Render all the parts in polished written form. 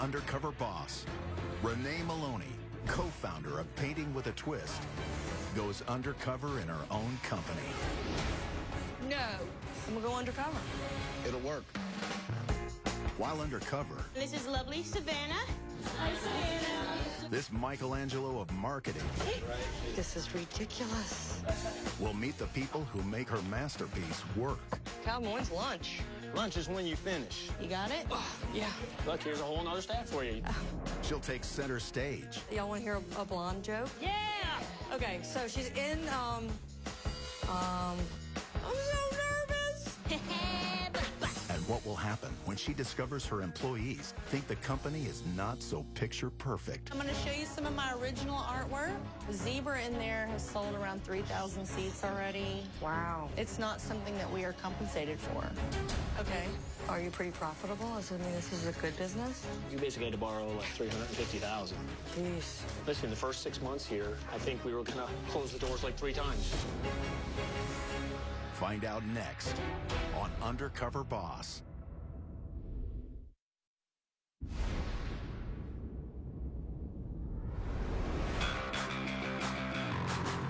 Undercover Boss. Renee Maloney, co-founder of Painting with a Twist, goes undercover in her own company. No, I'm gonna go undercover. It'll work. While undercover, This is lovely Savannah. Hi, Savannah. this Michelangelo of marketing This is ridiculous. will meet the people who make her masterpiece work. Calvin, when's lunch? Lunch is when you finish. You got it? Yeah. Look, here's a whole nother staff for you. She'll take center stage Y'all want to hear a blonde joke? Yeah. Okay, so she's in, I'm so nervous. and what will happen when she discovers her employees think the company is not so picture perfect. I'm going to show you some of my original artwork. The zebra in there has sold around 3,000 seats already. Wow. It's not something that we are compensated for. Okay. Are you pretty profitable? Assuming this is a good business? You basically had to borrow like $350,000. Jeez. Listen, the first 6 months here, I think we were gonna close the doors like 3 times. Find out next on Undercover Boss.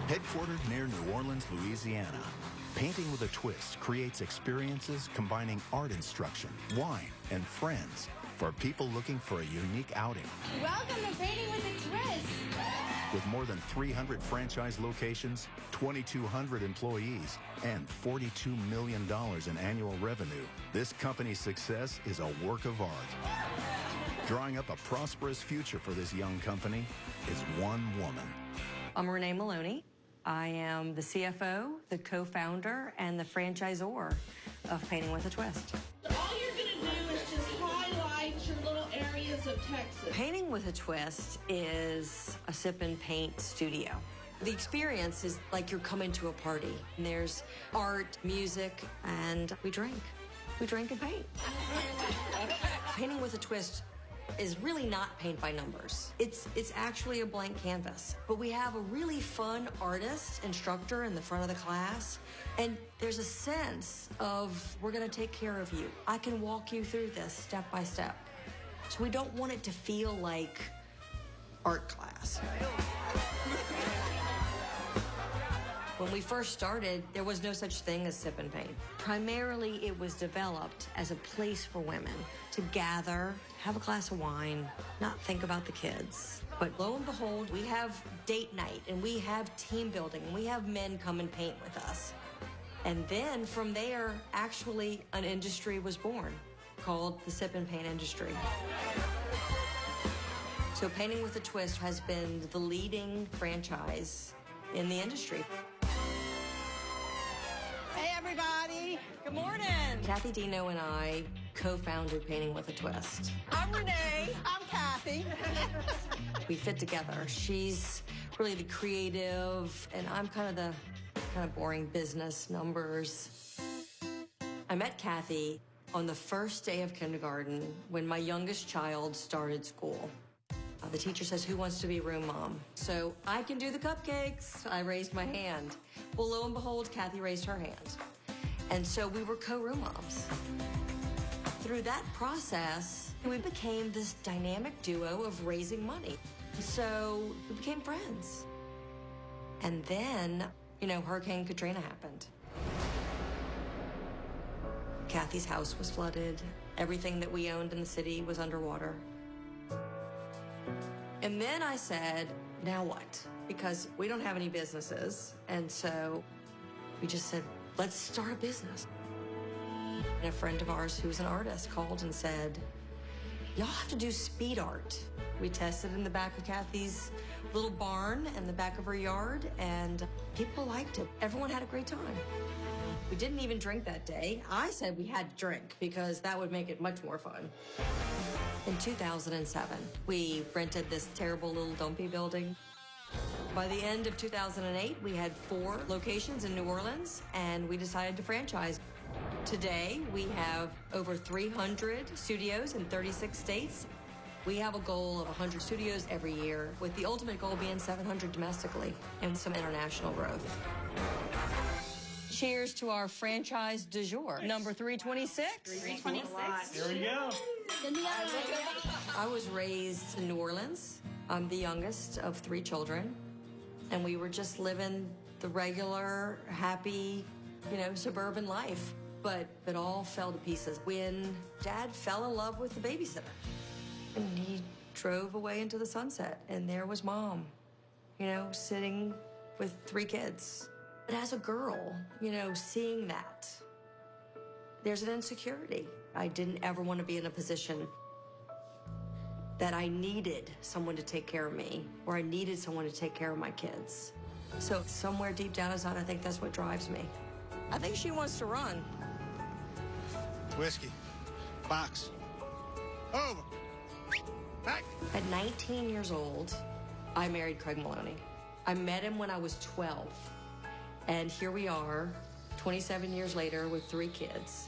Headquartered near New Orleans, Louisiana, Painting with a Twist creates experiences combining art instruction, wine, and friends for people looking for a unique outing. Welcome to Painting with a Twist. With more than 300 franchise locations, 2,200 employees, and $42 million in annual revenue, this company's success is a work of art. Drawing up a prosperous future for this young company is one woman. I'm Renee Maloney. I am the CFO, the co-founder, and the franchisor of Painting with a Twist. All you're going to do is just highlight your little areas of Texas. Painting with a Twist is a sip and paint studio. The experience is like you're coming to a party. And there's art, music, and we drink. We drink and paint. Painting with a Twist is really not paint by numbers. It's actually a blank canvas. But we have a really fun artist, instructor in the front of the class, and there's a sense of we're gonna take care of you. I can walk you through this step by step. So we don't want it to feel like art class. When we first started, there was no such thing as sip and paint. Primarily, it was developed as a place for women to gather, have a glass of wine, not think about the kids. But lo and behold, we have date night, and we have team building, and we have men come and paint with us. And then from there, actually, an industry was born called the sip and paint industry. So Painting with a Twist has been the leading franchise in the industry. Hey, everybody. Good morning. Kathy Dino and I co-founded Painting with a Twist. I'm Renee. I'm Kathy. We fit together. She's really the creative, and I'm kind of boring business numbers. I met Kathy on the first day of kindergarten when my youngest child started school. The teacher says, who wants to be room mom? So I can do the cupcakes. I raised my hand. Well, lo and behold, Kathy raised her hand. And so we were co-room moms. Through that process, we became this dynamic duo of raising money. So we became friends. And then, Hurricane Katrina happened. Kathy's house was flooded. Everything that we owned in the city was underwater. And then I said, now what? Because we don't have any businesses. And so we just said, let's start a business. And a friend of ours who's an artist called and said, y'all have to do speed art. We tested in the back of Kathy's little barn in the back of her yard, and people liked it. Everyone had a great time. We didn't even drink that day. I said we had to drink because that would make it much more fun. In 2007, we rented this terrible little dumpy building. By the end of 2008, we had 4 locations in New Orleans, and we decided to franchise. Today, we have over 300 studios in 36 states. We have a goal of 100 studios every year, with the ultimate goal being 700 domestically and some international growth. Cheers to our franchise du jour, number 326. 326. Here we go. I was raised in New Orleans. I'm the youngest of 3 children, and we were just living the regular, happy, suburban life. But it all fell to pieces when Dad fell in love with the babysitter. And he drove away into the sunset, and there was Mom, sitting with 3 kids. But as a girl, seeing that, there's an insecurity. I didn't ever want to be in a position that I needed someone to take care of me, or I needed someone to take care of my kids. So somewhere deep down inside, I think that's what drives me. I think she wants to run. Whiskey. Box. Over. Back. At 19 years old, I married Craig Maloney. I met him when I was 12. And here we are, 27 years later with 3 kids.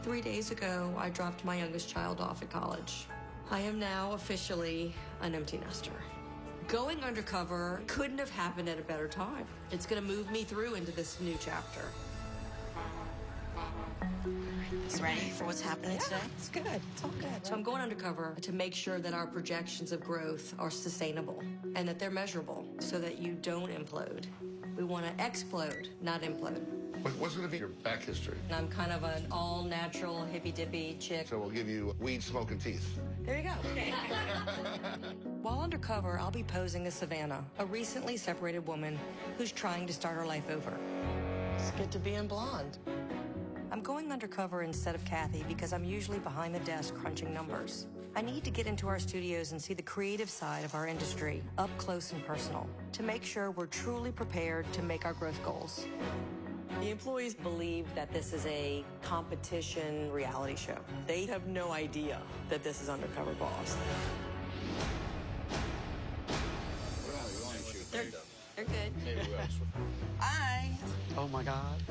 3 days ago, I dropped my youngest child off at college. I am now officially an empty nester. Going undercover couldn't have happened at a better time. It's going to move me through into this new chapter. You ready for what's happening today? It's good. It's all good. So I'm going undercover to make sure that our projections of growth are sustainable and that they're measurable so that you don't implode. We want to explode, not implode. What's going to be your back history? I'm kind of an all-natural, hippy-dippy chick. So we'll give you weed-smoking teeth. There you go. While undercover, I'll be posing as Savannah, a recently separated woman who's trying to start her life over. It's good to be in blonde. I'm going undercover instead of Kathy because I'm usually behind the desk crunching numbers. I need to get into our studios and see the creative side of our industry up close and personal to make sure we're truly prepared to make our growth goals. The employees believe that this is a competition reality show. They have no idea that this is Undercover Boss. They're good. Oh my God.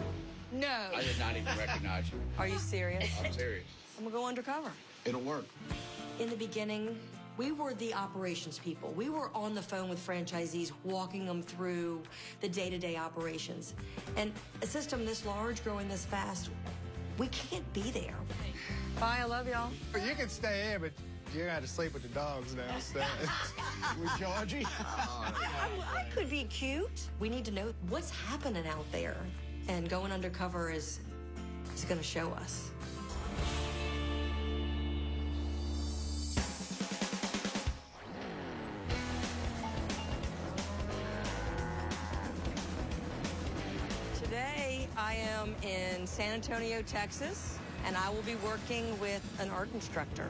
No. I did not even recognize you. Are you serious? I'm serious. I'm gonna go undercover. It'll work. In the beginning, we were the operations people. We were on the phone with franchisees, walking them through the day-to-day operations. And a system this large, growing this fast, we can't be there. Bye, I love y'all. You can stay in, but you're going to have to sleep with the dogs downstairs. With Georgie. I could be cute. We need to know what's happening out there. And going undercover is going to show us. Today, I am in San Antonio, Texas, and I will be working with an art instructor.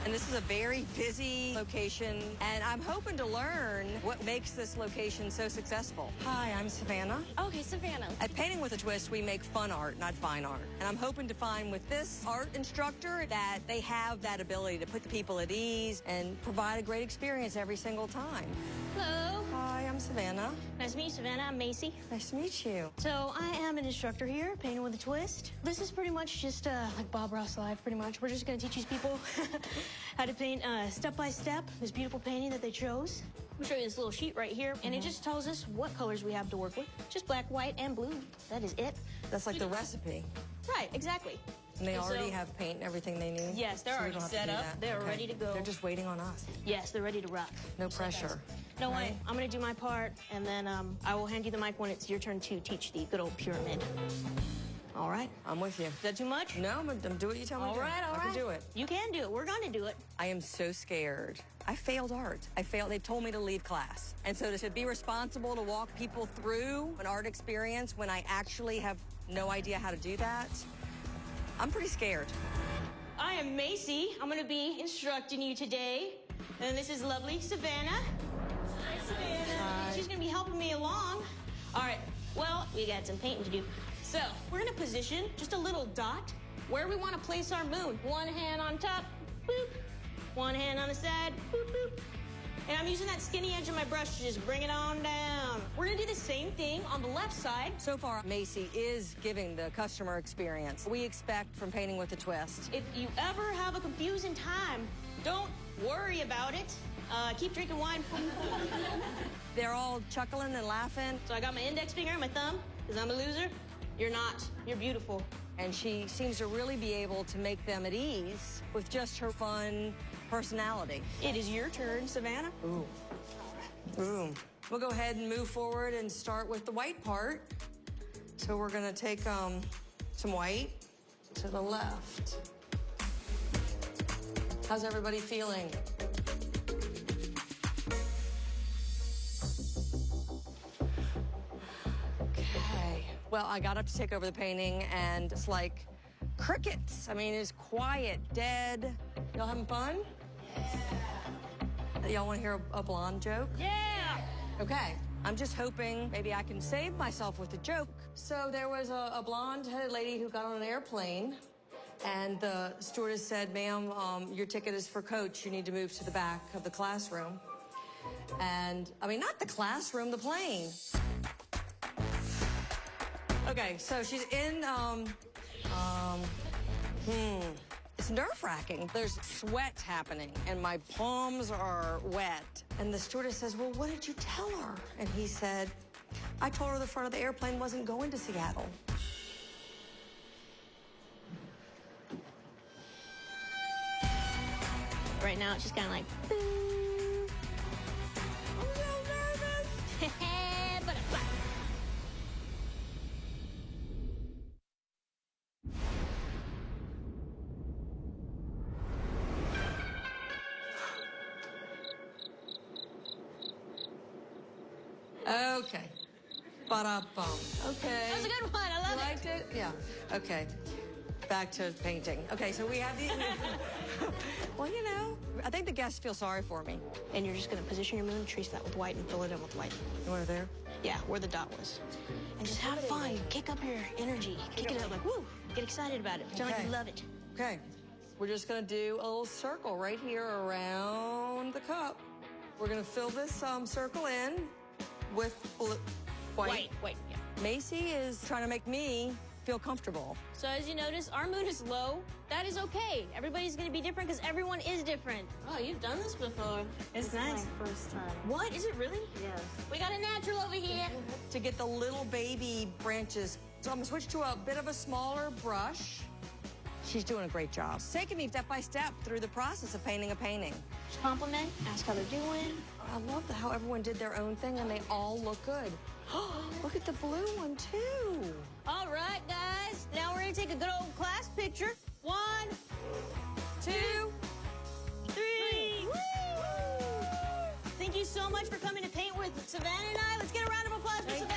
And this is a very busy location, and I'm hoping to learn what makes this location so successful. Hi, I'm Savannah. Okay, Savannah. At Painting with a Twist, we make fun art, not fine art. And I'm hoping to find with this art instructor that they have that ability to put the people at ease and provide a great experience every single time. Hello. Hi, I'm Savannah. Nice to meet you, Savannah. I'm Macy. Nice to meet you. So I am an instructor here, Painting with a Twist. This is pretty much just like Bob Ross Live, pretty much. We're just going to teach these people how to paint step by step this beautiful painting that they chose. I'll show you this little sheet right here, and it just tells us what colors we have to work with. Just black, white, and blue. That is it. That's like the recipe. Right, exactly. And they And already so- have paint and everything they need? Yes, they're So we already don't have to set do up. that. They're Okay. ready to go. They're just waiting on us. Yes, they're ready to rock. No pressure. No way. Right? I'm going to do my part, and then I will hand you the mic when it's your turn to teach the good old pyramid. All right? I'm with you. Is that too much? No, I'm do what you tell me to do. All right. I can do it. You can do it. We're going to do it. I am so scared. I failed art. They told me to leave class. And so to be responsible to walk people through an art experience when I actually have no idea how to do that, I'm pretty scared. I am Macy. I'm going to be instructing you today. And this is lovely Savannah. Hi, Savannah. Hi. She's going to be helping me along. All right. Well, we got some painting to do. So we're going to position just a little dot where we want to place our moon. One hand on top, boop. One hand on the side, boop, boop. And I'm using that skinny edge of my brush to just bring it on down. We're going to do the same thing on the left side. So far, Macy is giving the customer experience we expect from Painting with a Twist. If you ever have a confusing time, don't worry about it. Keep drinking wine. They're all chuckling and laughing. So I got my index finger and my thumb, because I'm a loser. You're not. You're beautiful. And she seems to really be able to make them at ease with just her fun personality. It is your turn, Savannah. Ooh. Ooh. We'll go ahead and move forward and start with the white part. So we're gonna take some white to the left. How's everybody feeling? Okay. Well, I got up to take over the painting, and it's like crickets. I mean, it's quiet, dead. Y'all having fun? Yeah. Y'all want to hear a blonde joke? Yeah! Okay. I'm just hoping maybe I can save myself with a joke. So there was a blonde-headed lady who got on an airplane, and the stewardess said, ma'am, your ticket is for coach. You need to move to the back of the classroom. And, I mean, not the classroom, the plane. Okay, so she's in, it's nerve-wracking. There's sweat happening, and my palms are wet. And the stewardess says, well, what did you tell her? And he said, I told her the front of the airplane wasn't going to Seattle. Right now, it's just kind of like, boo. I'm so nervous. Butterfly. Okay. Ba-da-bum. Okay. That was a good one. I love it. You liked it? Yeah. Okay. Back to painting. Okay, so we have these. Well, you know, I think the guests feel sorry for me. And you're just going to position your moon, trace that with white, and fill it in with white. You want it there? Yeah, where the dot was. And just have fun. Kick up your energy. Kick it up like, woo. Get excited about it. Pretend like you love it. Okay. We're just going to do a little circle right here around the cup. We're going to fill this circle in with white. White, yeah. Macy is trying to make me feel comfortable. So as you notice, our moon is low. That is okay. Everybody's going to be different because everyone is different. Oh, you've done this before. It's nice. My first time. What? Is it really? Yes. We got a natural over here. To get the little baby branches. So I'm going to switch to a bit of a smaller brush. She's doing a great job. It's taking me step by step through the process of painting a painting. Just compliment, ask how they're doing. I love how everyone did their own thing and they all look good. Look at the blue one, too. All right, guys. Now we're going to take a good old class picture. 1, 2, 3. Woo! Thank you so much for coming to paint with Savannah and I. Let's get a round of applause for Savannah.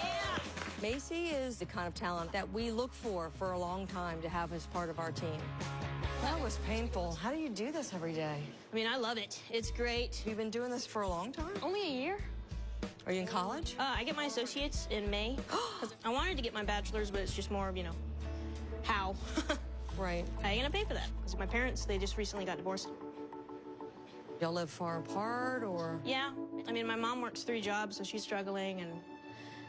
Yeah. Macy is the kind of talent that we look for a long time to have as part of our team. That was painful. How do you do this every day? I mean, I love it. It's great. You've been doing this for a long time? Only a year. Are you in college? I get my associates in May. I wanted to get my bachelor's, but it's just more of, you know, how. Right. How are you going to pay for that? Because my parents, they just recently got divorced. Y'all live far apart, or? Yeah. I mean, my mom works 3 jobs, so she's struggling, and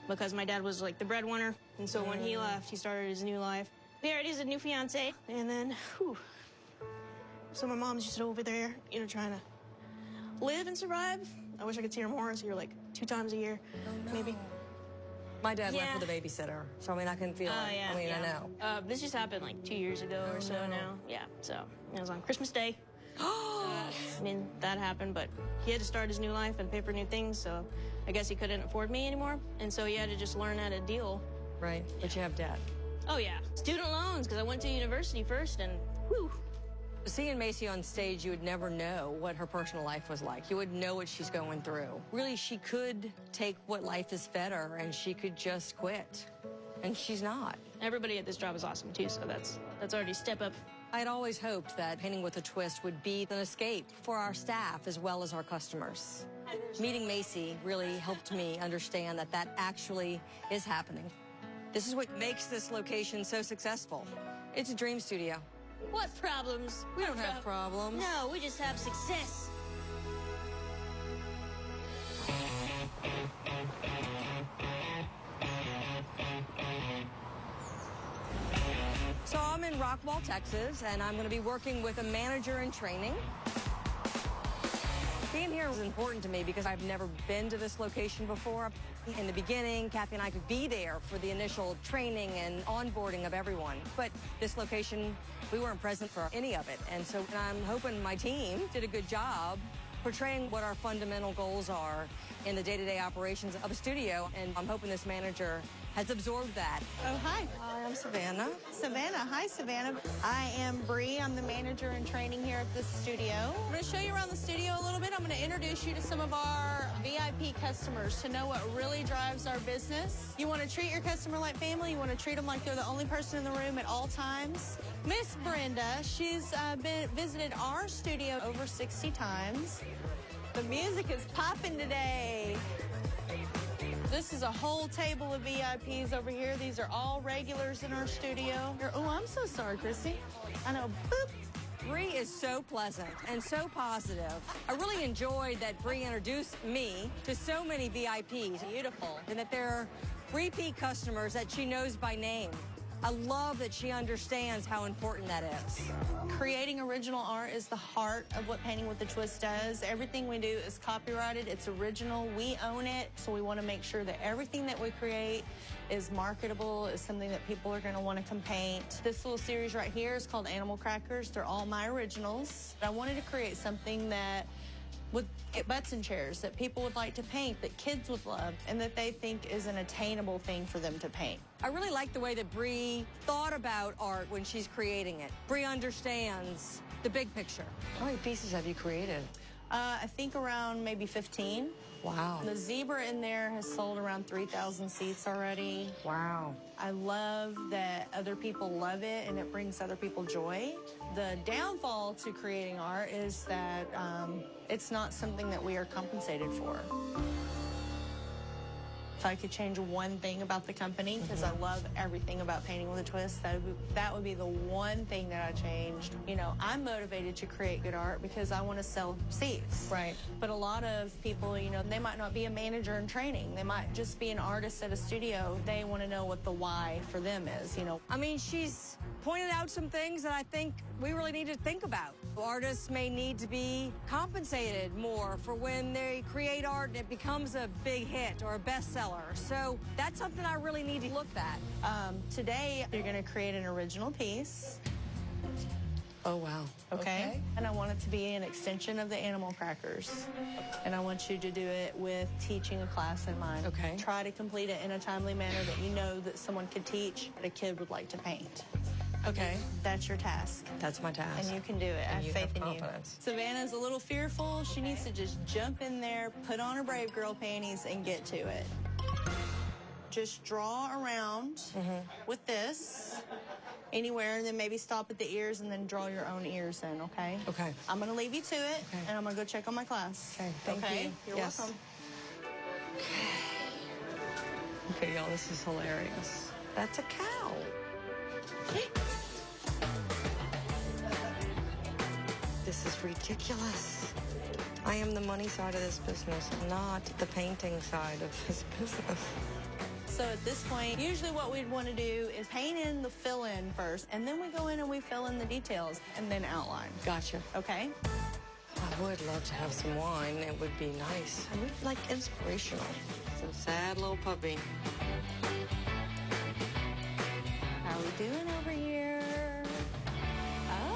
because my dad was, like, the breadwinner, and so when he left, he started his new life. He already has a new fiance, and then, whew. So my mom's just over there, you know, trying to live and survive. I wish I could see her more. See her like 2 times a year, maybe. My dad left with a babysitter, so I mean, I can feel it. Yeah, I mean, I know. This just happened like 2 years ago or so now. Yeah, so it was on Christmas Day. I mean, that happened, but he had to start his new life and pay for new things, so I guess he couldn't afford me anymore, and so he had to just learn how to deal. Right, but you have debt. Oh, yeah. Student loans, because I went to university first, and whew. Seeing Macy on stage, you would never know what her personal life was like. You wouldn't know what she's going through. Really, she could take what life has fed her, and she could just quit. And she's not. Everybody at this job is awesome, too, so that's already a step up. I'd always hoped that Painting with a Twist would be an escape for our staff as well as our customers. Meeting Macy really helped me understand that that actually is happening. This is what makes this location so successful. It's a dream studio. What problems? We don't have problems. No, we just have success. So I'm in Rockwall, Texas, and I'm going to be working with a manager in training. Being here is important to me because I've never been to this location before. In the beginning, Kathy and I could be there for the initial training and onboarding of everyone. But this location, we weren't present for any of it. And so I'm hoping my team did a good job portraying what our fundamental goals are in the day-to-day operations of a studio. And I'm hoping this manager has absorbed that. Oh, hi. Hi, I'm Savannah. Savannah. Hi, Savannah. I am Bree. I'm the manager in training here at this studio. I'm going to show you around the studio a little bit. I'm going to introduce you to some of our VIP customers to know what really drives our business. You want to treat your customer like family. You want to treat them like they're the only person in the room at all times. Miss Brenda, she's visited our studio over 60 times. The music is popping today. This is a whole table of VIPs over here. These are all regulars in our studio. Oh, I'm so sorry, Chrissy. I know. Boop. Bree is so pleasant and so positive. I really enjoyed that Bree introduced me to so many VIPs. Beautiful. And that they're repeat customers that she knows by name. I love that she understands how important that is. Creating original art is the heart of what Painting with a Twist does. Everything we do is copyrighted. It's original. We own it. So we want to make sure that everything that we create is marketable, is something that people are going to want to come paint. This little series right here is called Animal Crackers. They're all my originals. I wanted to create something that would get butts in chairs, that people would like to paint, that kids would love, and that they think is an attainable thing for them to paint. I really like the way that Bree thought about art when she's creating it. Bree understands the big picture. How many pieces have you created? I think around maybe 15. Wow. The zebra in there has sold around 3,000 seats already. Wow. I love that other people love it and it brings other people joy. The downfall to creating art is that it's not something that we are compensated for. If I could change one thing about the company, because I love everything about Painting with a Twist, that would be the one thing that I changed. You know, I'm motivated to create good art because I want to sell seats. Right. But a lot of people, you know, they might not be a manager in training. They might just be an artist at a studio. They want to know what the why for them is, you know. I mean, she's pointed out some things that I think we really need to think about. Artists may need to be compensated more for when they create art and it becomes a big hit or a bestseller. So that's something I really need to look at. Today, you're going to create an original piece. Oh, wow. Okay? And I want it to be an extension of the Animal Crackers. And I want you to do it with teaching a class in mind. Okay. Try to complete it in a timely manner that you know that someone could teach, that a kid would like to paint. Okay. That's your task. That's my task. And you can do it. I have faith in you. Confidence. Savannah's a little fearful. She needs to just jump in there, put on her Brave Girl panties, and get to it. Just draw around with this anywhere, and then maybe stop at the ears and then draw your own ears in, okay? Okay. I'm going to leave you to it, and I'm going to go check on my class. Okay, thank you. You're Yes. welcome. Okay, y'all, this is hilarious. That's a cow. This is ridiculous. I am the money side of this business, not the painting side of this business. So at this point, usually what we'd want to do is paint in the fill-in first, and then we go in and we fill in the details, and then outline. Gotcha. Okay? I would love to have some wine. It would be nice. I would like inspirational. Some sad little puppy. How are we doing over here?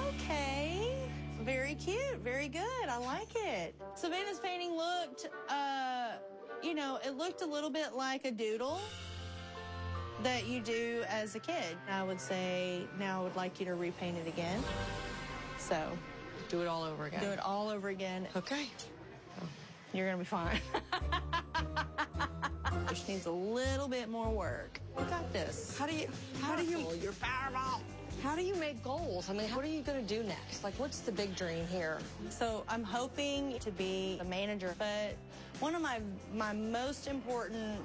Okay. Very cute. Very good. I like it. Savannah's painting looked, you know, it looked a little bit like a doodle that you do as a kid. I would say now I would like you to repaint it again. So do it all over again. Do it all over again. Okay. You're going to be fine. Just needs a little bit more work. We got this. How do you You're powerful. How do you make goals? I mean, what are you going to do next? Like, what's the big dream here? So I'm hoping to be a manager, but one of my most important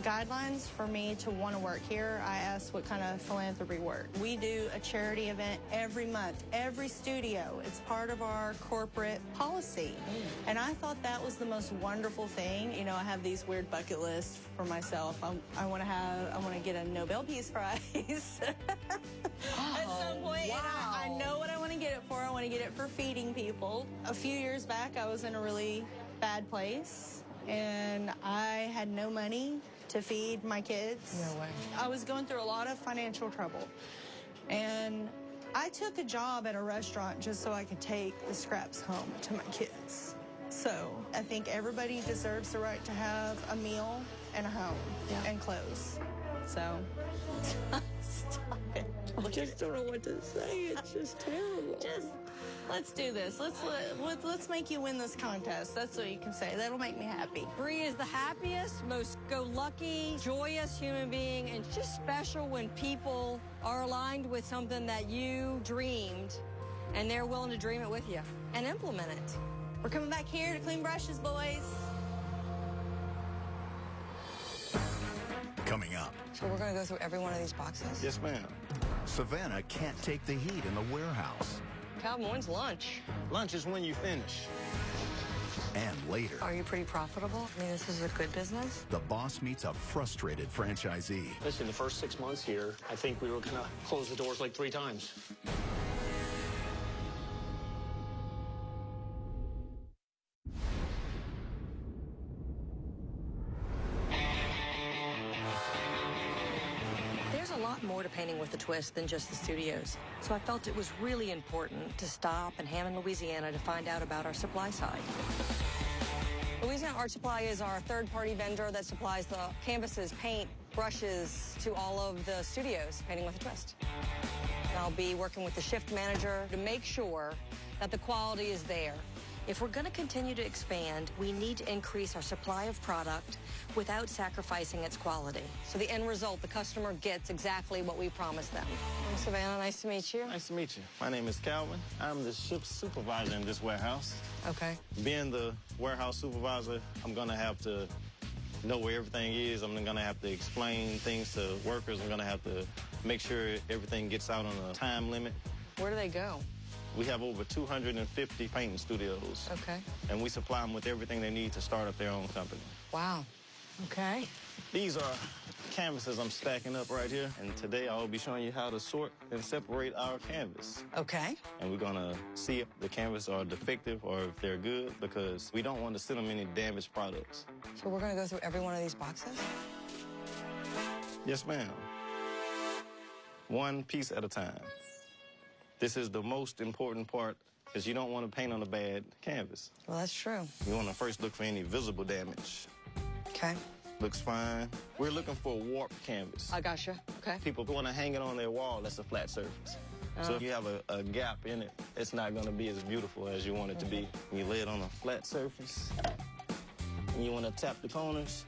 guidelines for me to want to work here. I asked what kind of philanthropy work. We do a charity event every month, every studio. It's part of our corporate policy. And I thought that was the most wonderful thing. You know, I have these weird bucket lists for myself. I want to get a Nobel Peace Prize at some point. Wow. And I know what I want to get it for. I want to get it for feeding people. A few years back, I was in a really bad place, and I had no money to feed my kids. No way. I was going through a lot of financial trouble, and I took a job at a restaurant just so I could take the scraps home to my kids. So I think everybody deserves the right to have a meal and a home and clothes. So stop it. I just don't know what to say. It's just terrible. Let's do this. Let's make you win this contest. That's what you can say. That'll make me happy. Bree is the happiest, most go-lucky, joyous human being, and just special when people are aligned with something that you dreamed, and they're willing to dream it with you and implement it. We're coming back here to clean brushes, boys. Coming up, So we're going to go through every one of these boxes? Yes, ma'am. Savannah can't take the heat in the warehouse. Calvin, when's lunch? Lunch is when you finish. And later, Are you pretty profitable? I mean, this is a good business? the boss meets a frustrated franchisee. Listen, the first 6 months here, I think we were going to close the doors like 3 times. There's a lot more to painting with a twist than just the studios. So I felt it was really important to stop in Hammond, Louisiana to find out about our supply side. Louisiana Art Supply is our third-party vendor that supplies the canvases, paint, brushes to all of the studios, painting with a twist. And I'll be working with the shift manager to make sure that the quality is there. If we're going to continue to expand, we need to increase our supply of product without sacrificing its quality. So the end result, the customer gets exactly what we promised them. I'm Savannah, nice to meet you. Nice to meet you. My name is Calvin. I'm the shift supervisor in this warehouse. Okay. Being the warehouse supervisor, I'm gonna have to know where everything is. I'm gonna have to explain things to workers. I'm gonna have to make sure everything gets out on a time limit. Where do they go? We have over 250 painting studios. Okay. And we supply them with everything they need to start up their own company. Wow. Okay. These are canvases I'm stacking up right here. And today I'll be showing you how to sort and separate our canvas. Okay. And we're gonna see if the canvas are defective or if they're good, because we don't want to send them any damaged products. So we're going to go through every one of these boxes? Yes, ma'am. One piece at a time. This is the most important part, because you don't want to paint on a bad canvas. Well, that's true. You want to first look for any visible damage. Okay. Looks fine. We're looking for a warped canvas. I gotcha. Okay. People want to hang it on their wall. That's a flat surface. So if you have a gap in it, it's not going to be as beautiful as you want it to be. You lay it on a flat surface, and you want to tap the corners,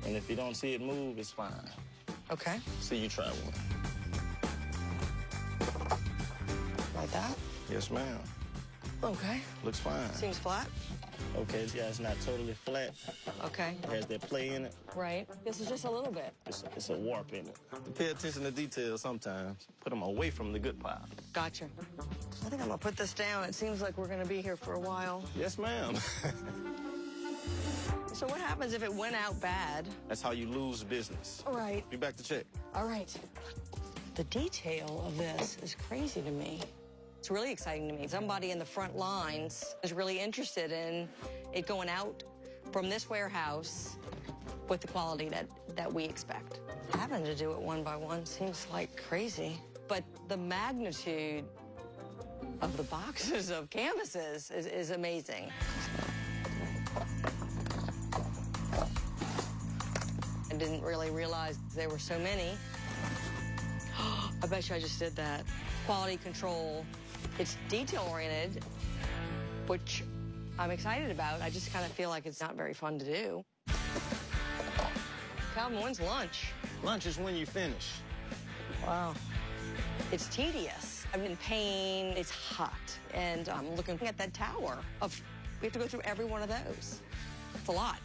and if you don't see it move, it's fine. Okay. So you try one. Like that? Yes, ma'am. Okay. Looks fine. Seems flat? Okay, yeah, it's not totally flat. Okay. It has that play in it. Right. This is just a little bit. It's a warp in it. Pay attention to details sometimes. Put them away from the good part. Gotcha. I think I'm going to put this down. It seems like we're going to be here for a while. Yes, ma'am. So what happens if it went out bad? That's how you lose business. All right. Be back to check. All right. The detail of this is crazy to me. It's really exciting to me. Somebody in the front lines is really interested in it going out from this warehouse with the quality that we expect. Having to do it one by one seems like crazy, but the magnitude of the boxes of canvases is amazing. I didn't really realize there were so many. I bet you I just did that. Quality control. It's detail-oriented, which I'm excited about. I just kind of feel like it's not very fun to do. Calvin, when's lunch? Lunch is when you finish. Wow. It's tedious. I'm in pain. It's hot. And I'm looking at that tower of, we have to go through every one of those. It's a lot.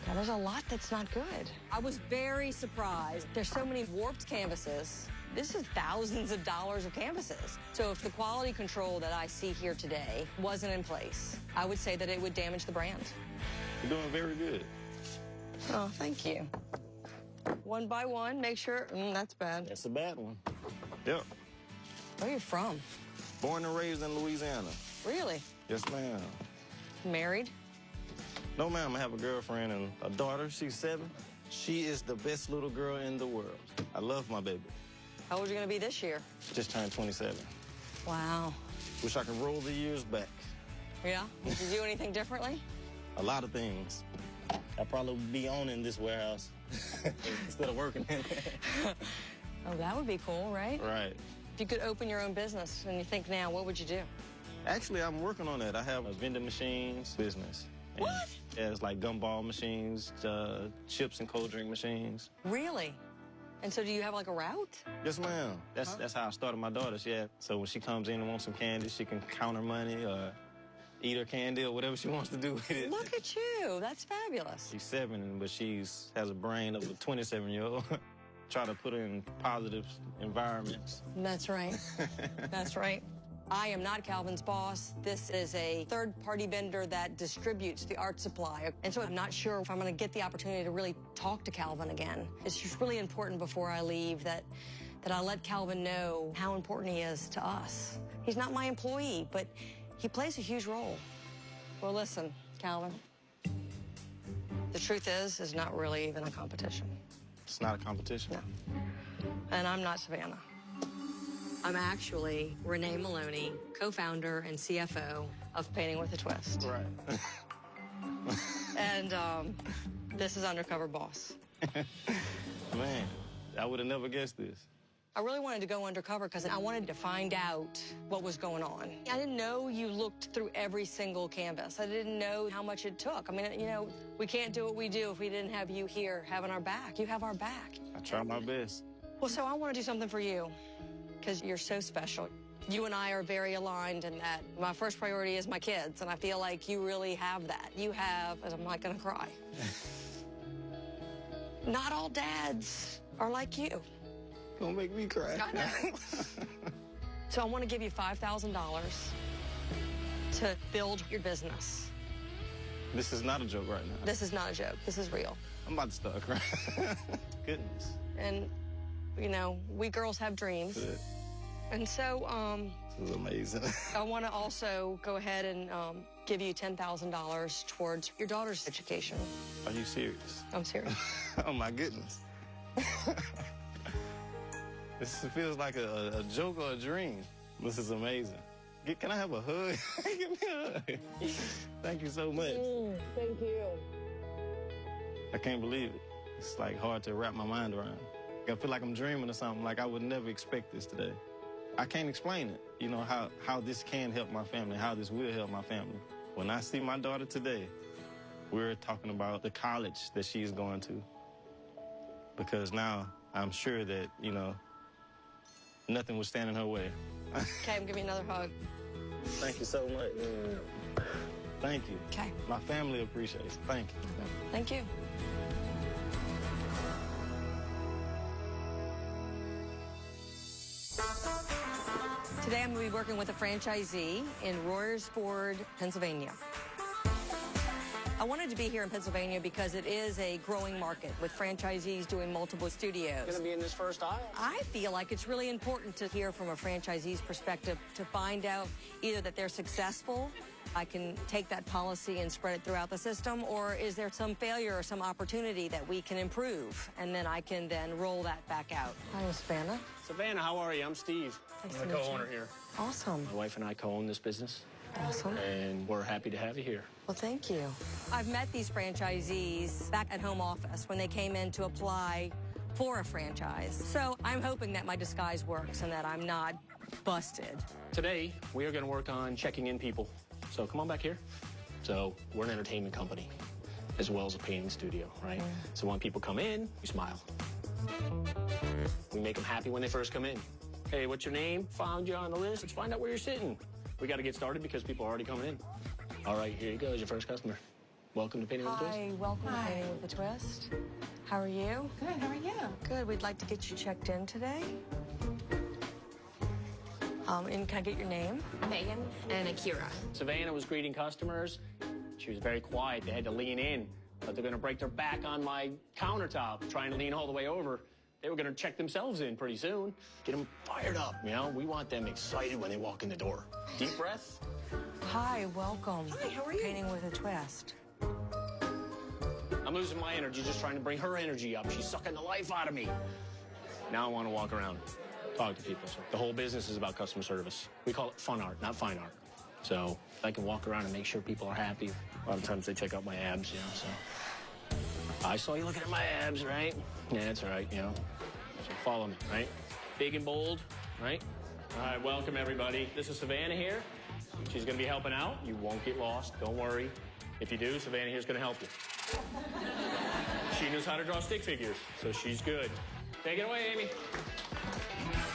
Yeah, there's a lot that's not good. I was very surprised. There's so many warped canvases. This is thousands of dollars of canvases. So if the quality control that I see here today wasn't in place, I would say that it would damage the brand. You're doing very good. Oh, thank you. One by one, make sure. That's bad. That's a bad one. Yep. Where are you from? Born and raised in Louisiana. Really? Yes, ma'am. Married? No, ma'am. I have a girlfriend and a daughter. She's 7. She is the best little girl in the world. I love my baby. How old are you going to be this year? Just turned 27. Wow. Wish I could roll the years back. Yeah? Did you do anything differently? A lot of things. I'd probably be owning this warehouse instead of working in it. Oh, that would be cool, right? Right. If you could open your own business and you think now, what would you do? Actually, I'm working on that. I have a vending machines business. And what? Yeah, it's like gumball machines, chips and cold drink machines. Really? And so do you have like a route? Yes, ma'am. That's how I started my daughter. Yeah. So when she comes in and wants some candy, she can count her money or eat her candy or whatever she wants to do with it. Look at you. That's fabulous. She's 7, but has a brain of a 27-year-old. Try to put her in positive environments. That's right. That's right. I am not Calvin's boss. This is a third-party vendor that distributes the art supply. And so I'm not sure if I'm going to get the opportunity to really talk to Calvin again. It's just really important before I leave that I let Calvin know how important he is to us. He's not my employee, but he plays a huge role. Well, listen, Calvin, the truth is it's not really even a competition. It's not a competition? No. And I'm not Savannah. I'm actually Renee Maloney, co-founder and CFO of Painting with a Twist. Right. And this is Undercover Boss. Man, I would have never guessed this. I really wanted to go undercover because I wanted to find out what was going on. I didn't know you looked through every single canvas. I didn't know how much it took. I mean, you know, we can't do what we do if we didn't have you here having our back. You have our back. I try my best. Well, so I want to do something for you because you're so special. You and I are very aligned in that my first priority is my kids, and I feel like you really have that. You have, and I'm not going to cry. Not all dads are like you. Don't make me cry. I know. So I want to give you $5,000 to build your business. This is not a joke right now. This is not a joke. This is real. I'm about to start crying. Goodness. And, you know, we girls have dreams. Good. And so, This is amazing. I want to also go ahead and give you $10,000 towards your daughter's education. Are you serious? I'm serious. Oh, my goodness. This feels like a joke or a dream. This is amazing. Can I have a hug? Give me a hug. Thank you so much. Thank you. I can't believe it. It's like hard to wrap my mind around. I feel like I'm dreaming or something, like I would never expect this today. I can't explain it, you know, how this can help my family, how this will help my family. When I see my daughter today, we're talking about the college that she's going to. Because now I'm sure that, you know, nothing would stand in her way. Okay, give me another hug. Thank you so much. Thank you. Okay. My family appreciates it. Thank you. Thank you. Today I'm going to be working with a franchisee in Royersford, Pennsylvania. I wanted to be here in Pennsylvania because it is a growing market with franchisees doing multiple studios. Gonna be in this first aisle. I feel like it's really important to hear from a franchisee's perspective to find out either that they're successful, I can take that policy and spread it throughout the system, or is there some failure or some opportunity that we can improve, and then I can then roll that back out. Hi, I'm Savannah. Savannah, how are you? I'm Steve. Nice I'm to the meet you. co-owner here. Awesome. My wife and I co-own this business. Awesome. And we're happy to have you here. Well, thank you. I've met these franchisees back at home office when they came in to apply for a franchise. So I'm hoping that my disguise works and that I'm not busted. Today, we are going to work on checking in people. So come on back here. So we're an entertainment company as well as a painting studio, right? So when people come in, we smile. We make them happy when they first come in. Hey, what's your name? Found you on the list. Let's find out where you're sitting. We got to get started because people are already coming in. All right, here you go. Your first customer. Welcome to Painting with a Twist. Hi, welcome to Painting with a Twist. How are you? Good, how are you? Good, we'd like to get you checked in today. And can I get your name? Megan and Akira. Savannah was greeting customers. She was very quiet. They had to lean in, but they're going to break their back on my countertop, trying to lean all the way over. They were going to check themselves in pretty soon. Get them fired up, you know? We want them excited when they walk in the door. Deep breath. Hi, welcome. Hi, how are you? Painting with a Twist. I'm losing my energy just trying to bring her energy up. She's sucking the life out of me. Now I want to walk around, talk to people. So the whole business is about customer service. We call it fun art, not fine art. So if I can walk around and make sure people are happy, a lot of times they check out my abs, you know, so. I saw you looking at my abs, right? Yeah, that's all right, you know. So follow me, right? Big and bold, right? All right, welcome everybody. This is Savannah here. She's gonna be helping out. You won't get lost, don't worry. If you do, Savannah here's gonna help you. She knows how to draw stick figures, so she's good. Take it away, Amy.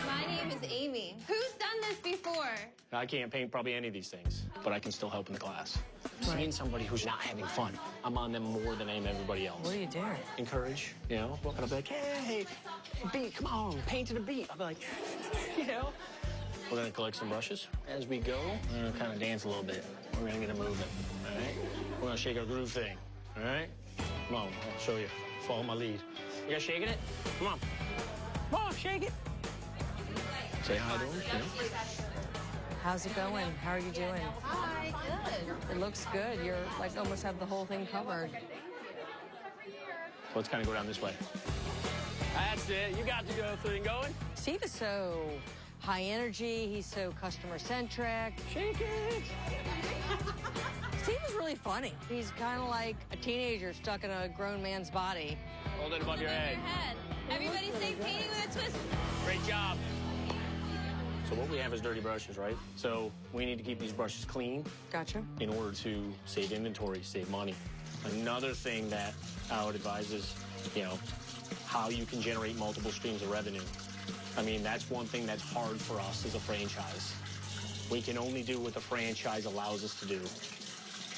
My name is Amy. Who's done this before? I can't paint probably any of these things, but I can still help in the class. Seeing somebody who's not having fun, I'm on them more than I am everybody else. What do you do? Encourage, you know? And I'll be like, hey, beat, come on, paint to the beat. I'll be like, you know? We're gonna collect some brushes. As we go, we're gonna kind of dance a little bit. We're gonna get a movement, all right? We're gonna shake our groove thing, all right? Come on, I'll show you. Follow my lead. You guys shaking it? Come on. Come on, shake it. Say hi to him, you know? How's it going? How are you doing? Hi, good. It looks good. You're like almost have the whole thing covered. Let's kind of go down this way. That's it. You got the go thing going. Steve is so high energy. He's so customer centric. Shake it. Steve is really funny. He's kind of like a teenager stuck in a grown man's body. Hold it above your head. Everybody say painting with a twist. Great job. So what we have is dirty brushes, right? So we need to keep these brushes clean. Gotcha. In order to save inventory, save money. Another thing that I would advise is, you know, how you can generate multiple streams of revenue. I mean, that's one thing that's hard for us as a franchise. We can only do what the franchise allows us to do.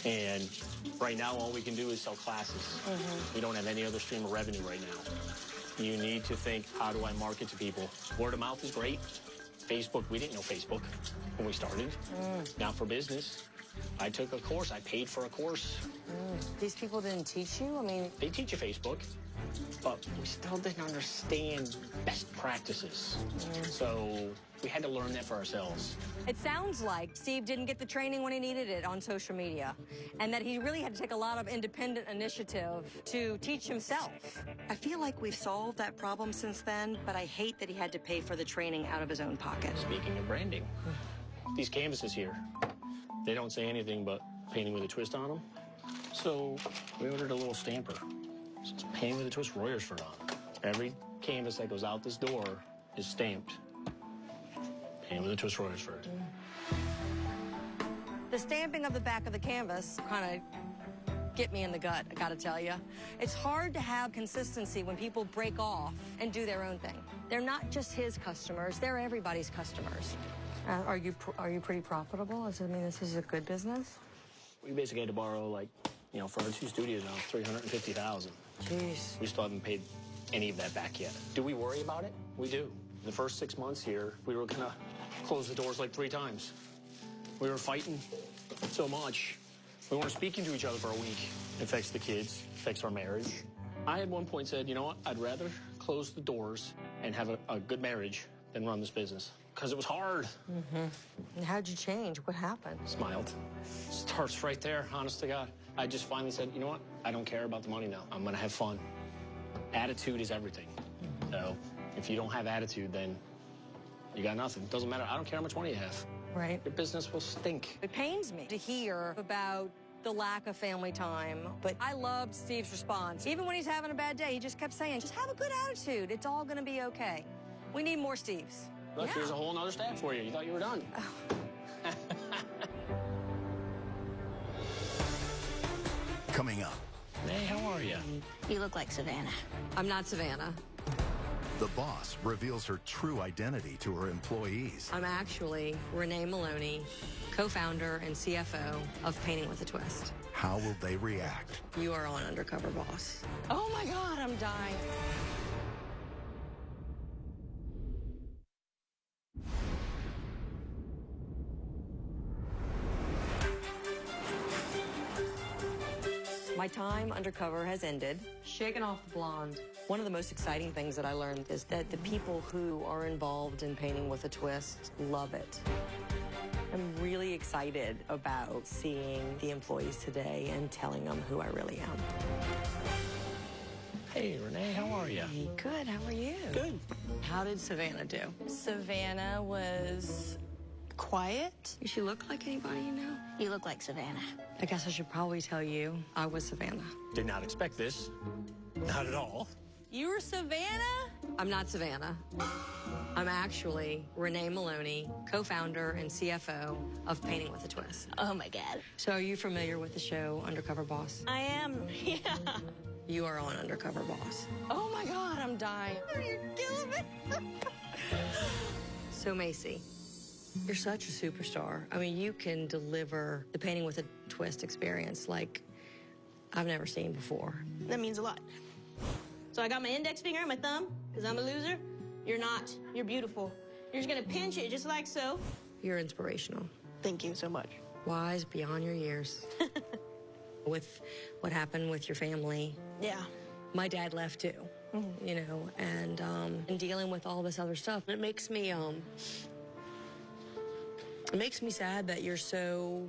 And right now, all we can do is sell classes. We don't have any other stream of revenue right now. You need to think, how do I market to people? Word of mouth is great. Facebook, we didn't know Facebook when we started. Not for business. I took a course. I paid for a course. These people didn't teach you? I mean... They teach you Facebook, but we still didn't understand best practices. So we had to learn that for ourselves. It sounds like Steve didn't get the training when he needed it on social media, and that he really had to take a lot of independent initiative to teach himself. I feel like we've solved that problem since then, but I hate that he had to pay for the training out of his own pocket. Speaking of branding, these canvases here, they don't say anything but painting with a twist on them. So we ordered a little stamper. So it's painting with a twist Royersford on. Every canvas that goes out this door is stamped. Painting with a twist Royersford. The stamping of the back of the canvas kind of get me in the gut, I gotta tell you. It's hard to have consistency when people break off and do their own thing. They're not just his customers, they're everybody's customers. Are you pretty profitable? I mean, this is a good business? We basically had to borrow, like, you know, for our 2 studios now, $350,000. Jeez. We still haven't paid any of that back yet. Do we worry about it? We do. The first 6 months here, we were gonna close the doors like 3 times. We were fighting so much. We weren't speaking to each other for a week. It affects the kids, affects our marriage. I at one point said, you know what, I'd rather close the doors and have a good marriage than run this business. Because it was hard. And how'd you change? What happened? Smiled. Starts right there, honest to God. I just finally said, you know what? I don't care about the money now. I'm gonna have fun. Attitude is everything. So if you don't have attitude, then you got nothing. It doesn't matter. I don't care how much money you have. Right. Your business will stink. It pains me to hear about the lack of family time, but I loved Steve's response. Even when he's having a bad day, he just kept saying, just have a good attitude. It's all gonna be okay. We need more Steves. Look, here's a whole nother staff for you. You thought you were done. Coming up. Hey, how are you? You look like Savannah. I'm not Savannah. The boss reveals her true identity to her employees. I'm actually Renee Maloney, co-founder and CFO of Painting with a Twist. How will they react? You are on Undercover, boss. Oh my God, I'm dying. My time undercover has ended. Shaking off the blonde. One of the most exciting things that I learned is that the people who are involved in painting with a twist love it. I'm really excited about seeing the employees today and telling them who I really am. Hey, Renee, how are you? Hey, good, how are you? Good. How did Savannah do? Savannah was quiet. Does she look like anybody you know? You look like Savannah. I guess I should probably tell you I was Savannah. Did not expect this. Not at all. You were Savannah? I'm not Savannah. I'm actually Renee Maloney, co-founder and CFO of Painting with a Twist. Oh my God. So are you familiar with the show Undercover Boss? I am, yeah. You are on Undercover Boss. Oh my God, I'm dying. You're killing me. So Macy, you're such a superstar. I mean, you can deliver the Painting with a Twist experience like I've never seen before. That means a lot. So I got my index finger on my thumb, because I'm a loser. You're not. You're beautiful. You're just gonna pinch it just like so. You're inspirational. Thank you so much. Wise beyond your years. With what happened with your family. Yeah. My dad left too, you know, and dealing with all this other stuff. It makes me sad that you're so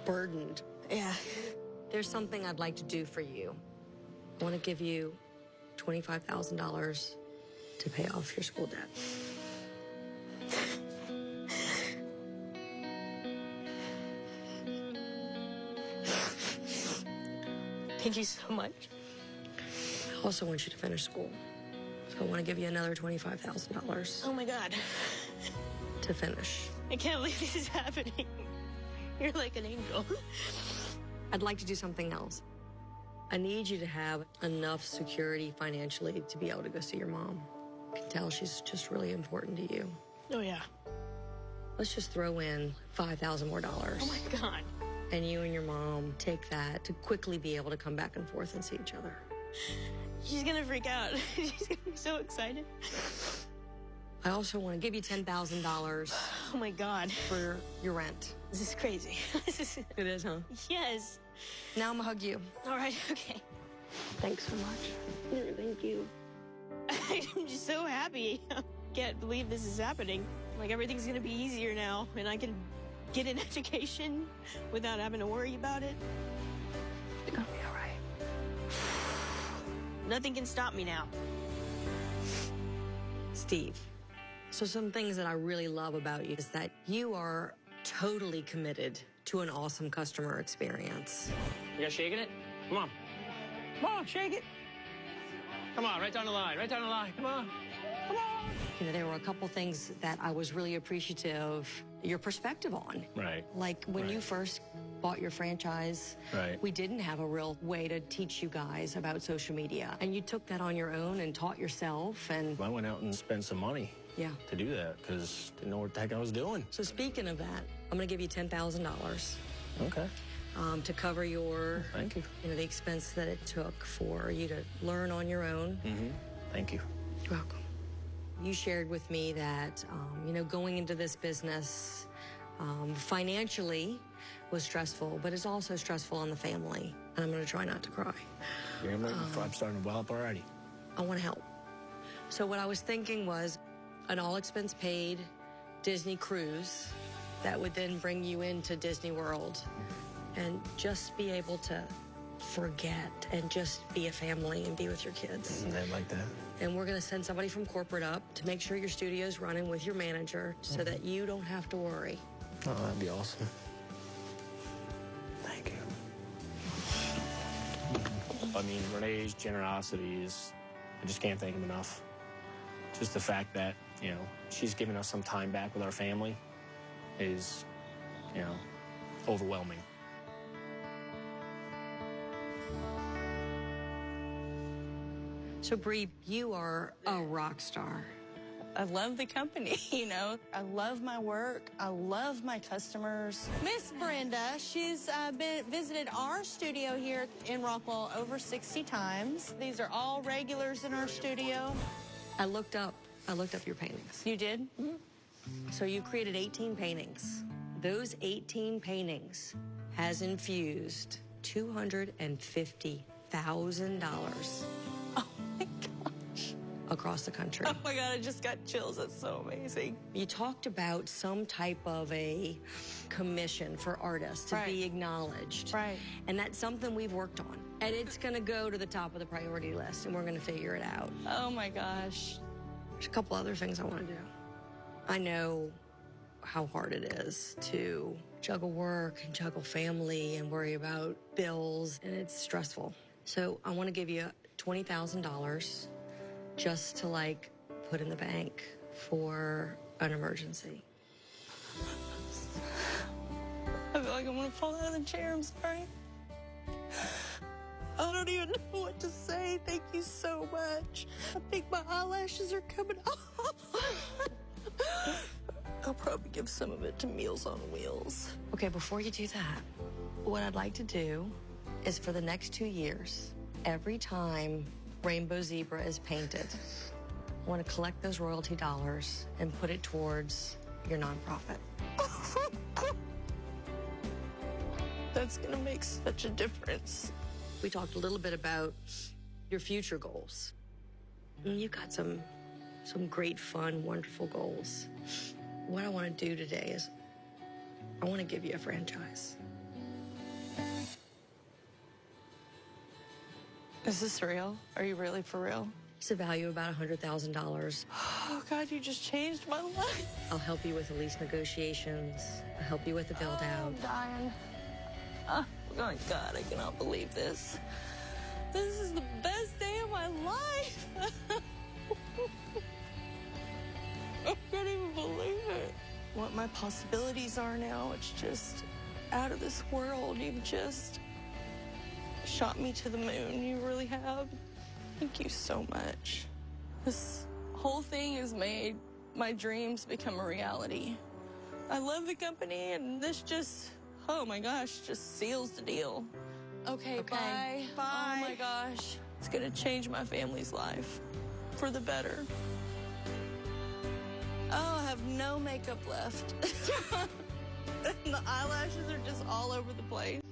burdened. Yeah. There's something I'd like to do for you. I want to give you $25,000 to pay off your school debt. Thank you so much. I also want you to finish school. So I want to give you another $25,000 Oh my God. to finish. I can't believe this is happening. You're like an angel. I'd like to do something else. I need you to have enough security financially to be able to go see your mom. I can tell she's just really important to you. Oh yeah. Let's just throw in $5,000 more. Oh my God. And you and your mom take that to quickly be able to come back and forth and see each other. She's gonna freak out. She's gonna be so excited. I also want to give you $10,000 Oh my God. for your rent. This is crazy. It is, huh? Yes. Now I'm gonna hug you. All right, okay. Thanks so much. Thank you. I'm just so happy. I can't believe this is happening. Like, everything's gonna be easier now, and I can get an education without having to worry about it. It's gonna be all right. Nothing can stop me now. Steve, so some things that I really love about you is that you are totally committed to an awesome customer experience. You guys shaking it? Come on. Come on, shake it. Come on, right down the line, right down the line. Come on. Come on. You know, there were a couple things that I was really appreciative your perspective on. Right. Like when you first bought your franchise, we didn't have a real way to teach you guys about social media. And you took that on your own and taught yourself. And I went out and spent some money to do that because didn't know what the heck I was doing. So speaking of that, I'm going to give you $10,000. Okay. To cover your, Thank you. You know, the expense that it took for you to learn on your own. Thank you. You're welcome. You shared with me that, you know, going into this business financially was stressful, but it's also stressful on the family. And I'm going to try not to cry. You're I'm starting to well up already. I want to help. So what I was thinking was an all-expense paid Disney cruise that would then bring you into Disney World and just be able to forget and just be a family and be with your kids. I like that. And we're going to send somebody from corporate up to make sure your studio's running with your manager so that you don't have to worry. Oh, that'd be awesome. Thank you. I mean, Renee's generosity is, I just can't thank him enough. Just the fact that, you know, she's giving us some time back with our family is, you know, overwhelming. So, Bree, you are a rock star. I love the company, you know. I love my work. I love my customers. Miss Brenda, she's visited our studio here in Rockwall over 60 times. These are all regulars in our studio. I looked up your paintings. You did? Mm-hmm. So you created 18 paintings. Those 18 paintings has infused $250,000. Oh my gosh. Across the country. Oh my God, I just got chills. That's so amazing. You talked about some type of a commission for artists to be acknowledged. Right. And that's something we've worked on. And it's going to go to the top of the priority list, and we're going to figure it out. Oh my gosh. There's a couple other things I want to do. I know how hard it is to juggle work and juggle family and worry about bills, and it's stressful. So I want to give you $20,000 just to, like, put in the bank for an emergency. I feel like I'm gonna fall out of the chair. I'm sorry. I don't even know what to say. Thank you so much. I think my eyelashes are coming off. I'll probably give some of it to Meals on Wheels. Okay, before you do that, what I'd like to do is for the next 2 years, every time Rainbow Zebra is painted, I want to collect those royalty dollars and put it towards your nonprofit. That's gonna make such a difference. We talked a little bit about your future goals. And you've got some great, fun, wonderful goals. What I want to do today is I want to give you a franchise. Is this real? Are you really for real? It's a value of about $100,000. Oh, God, you just changed my life. I'll help you with the lease negotiations. I'll help you with the build out. I'm dying. Oh, my God, I cannot believe this. This is the best day of my life. I can't even believe it. What my possibilities are now, it's just out of this world. You've just shot me to the moon. You really have. Thank you so much. This whole thing has made my dreams become a reality. I love the company, and this just, oh my gosh, just seals the deal. Okay, bye. Bye. Oh my gosh. It's gonna change my family's life for the better. Oh, I have no makeup left. And the eyelashes are just all over the place.